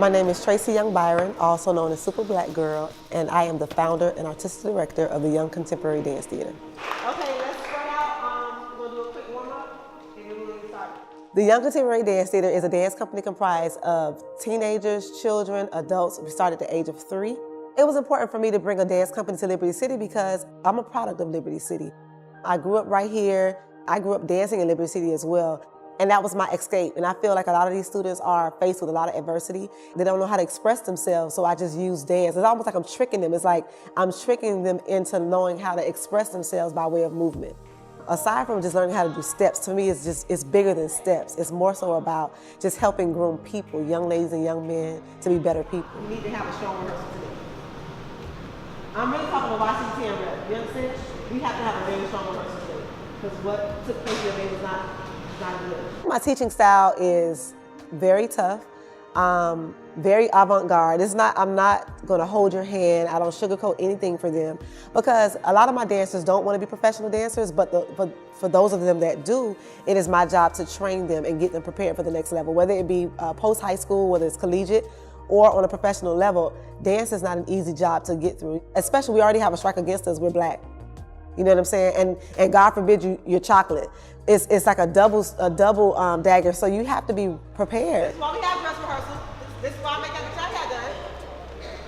My name is Traci Young-Byron, also known as Super Black Girl, and I am the founder and artistic director of the Young Contemporary Dance Theater. Okay, let's spread out. We're going to do a quick warm-up, and then we're going to start. The Young Contemporary Dance Theater is a dance company comprised of teenagers, children, adults. We started at the age of 3. It was important for me to bring a dance company to Liberty City because I'm a product of Liberty City. I grew up right here. I grew up dancing in Liberty City as well. And that was my escape. And I feel like a lot of these students are faced with a lot of adversity. They don't know how to express themselves, so I just use dance. It's almost like I'm tricking them. It's like I'm tricking them into knowing how to express themselves by way of movement. Aside from just learning how to do steps, to me it's bigger than steps. It's more so about just helping groom people, young ladies and young men, to be better people. We need to have a show rehearsal today. I'm really talking about YC10 rep. You understand? We have to have a very strong rehearsal today. Because what took place today was not good. My teaching style is very tough, very avant-garde. I'm not gonna hold your hand. I don't sugarcoat anything for them because a lot of my dancers don't want to be professional dancers, but for those of them that do, it is my job to train them and get them prepared for the next level, whether it be post-high school, whether it's collegiate, or on a professional level. Dance is not an easy job to get through, especially we already have a strike against us, we're Black. You know what I'm saying? And God forbid you're chocolate. It's like a double dagger, so you have to be prepared. This is why we have dress rehearsal. This is why I make every child done.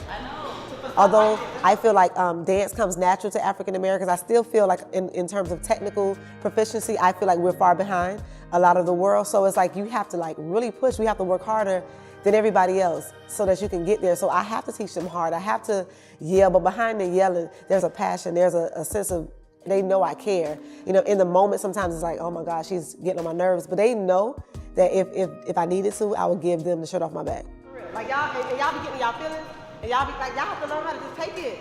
I know. Although I feel like dance comes natural to African Americans, I still feel like in terms of technical proficiency, I feel like we're far behind a lot of the world. So it's like you have to like really push. We have to work harder than everybody else so that you can get there. So I have to teach them hard. I have to yell, but behind the yelling, there's a passion, there's a sense of, they know I care. You know, in the moment, sometimes it's like, oh my gosh, she's getting on my nerves, but they know that if I needed to, I would give them the shirt off my back. For real. Like y'all be getting y'all feelings, and y'all be like, y'all have to learn how to just take it.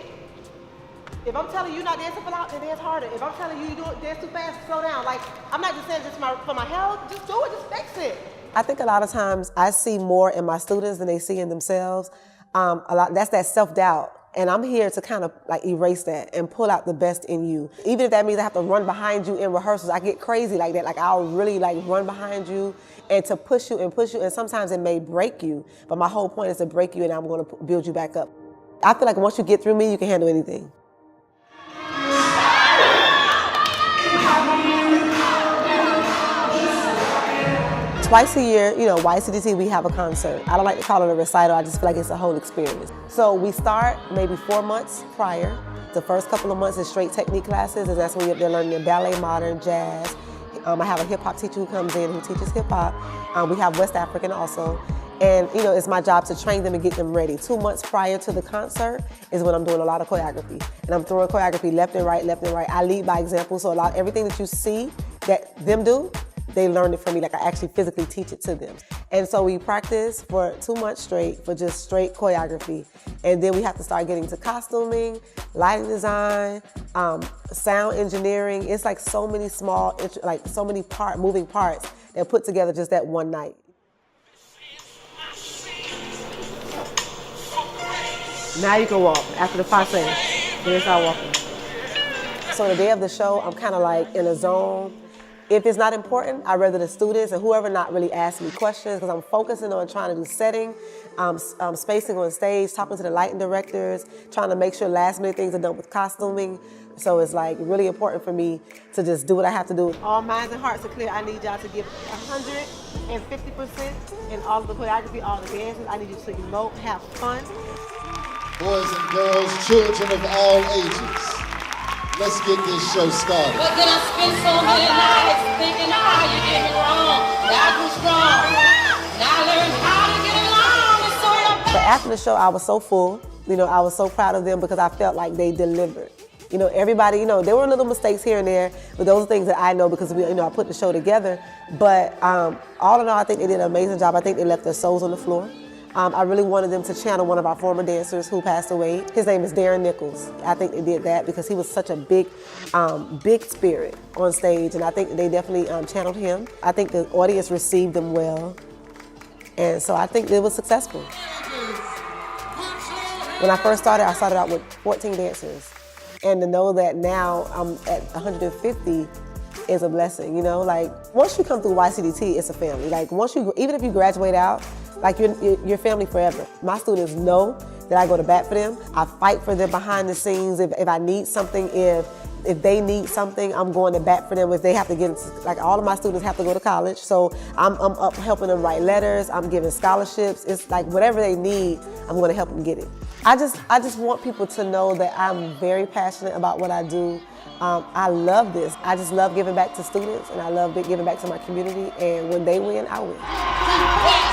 If I'm telling you not dancing for loud, then dance harder. If I'm telling you you dance too fast, slow down. Like, I'm not just saying just for my health, just do it, just fix it. I think a lot of times I see more in my students than they see in themselves. That's that self-doubt. And I'm here to kind of like erase that and pull out the best in you. Even if that means I have to run behind you in rehearsals, I get crazy like that. Like I'll really like run behind you and to push you, and sometimes it may break you, but my whole point is to break you and I'm gonna build you back up. I feel like once you get through me, you can handle anything. Twice a year, you know, YCDT, we have a concert. I don't like to call it a recital, I just feel like it's a whole experience. So we start maybe 4 months prior. The first couple of months is straight technique classes, and that's when they're learning ballet, modern, jazz. I have a hip hop teacher who comes in who teaches hip hop. We have West African also. And you know, it's my job to train them and get them ready. 2 months prior to the concert is when I'm doing a lot of choreography. And I'm throwing choreography left and right, left and right. I lead by example, so everything that you see that them do, they learned it from me, like I actually physically teach it to them. And so we practice for 2 months straight for just straight choreography. And then we have to start getting to costuming, lighting design, sound engineering. It's like so many small, like so many moving parts that put together just that one night. Now you can walk. After the passe, then start walking. So the day of the show, I'm kind of like in a zone. If it's not important, I'd rather the students and whoever not really ask me questions because I'm focusing on trying to do setting, spacing on stage, talking to the lighting directors, trying to make sure last minute things are done with costuming. So it's like really important for me to just do what I have to do. All minds and hearts are clear. I need y'all to give 150% in all of the choreography, all the dances. I need you to emote, have fun. Boys and girls, children of all ages. Let's get this show started. But then I spent so many nights thinking how you did me wrong. I grew strong. Now I learned how to get along. And so you're But after the show, I was so full. You know, I was so proud of them because I felt like they delivered. You know, everybody, you know, there were little mistakes here and there, but those are things that I know because I put the show together. But all in all, I think they did an amazing job. I think they left their souls on the floor. I really wanted them to channel one of our former dancers who passed away. His name is Darren Nichols. I think they did that because he was such a big spirit on stage, and I think they definitely channeled him. I think the audience received them well, and so I think it was successful. When I first started, I started out with 14 dancers, and to know that now I'm at 150 is a blessing, you know? Like, once you come through YCDT, it's a family. Like, even if you graduate out, Like you're family forever. My students know that I go to bat for them. I fight for them behind the scenes. If I need something, if they need something, I'm going to bat for them. If they have to get into, like all of my students have to go to college, so I'm up helping them write letters, I'm giving scholarships. It's like whatever they need, I'm going to help them get it. I just want people to know that I'm very passionate about what I do. I love this. I just love giving back to students, and I love giving back to my community, and when they win, I win.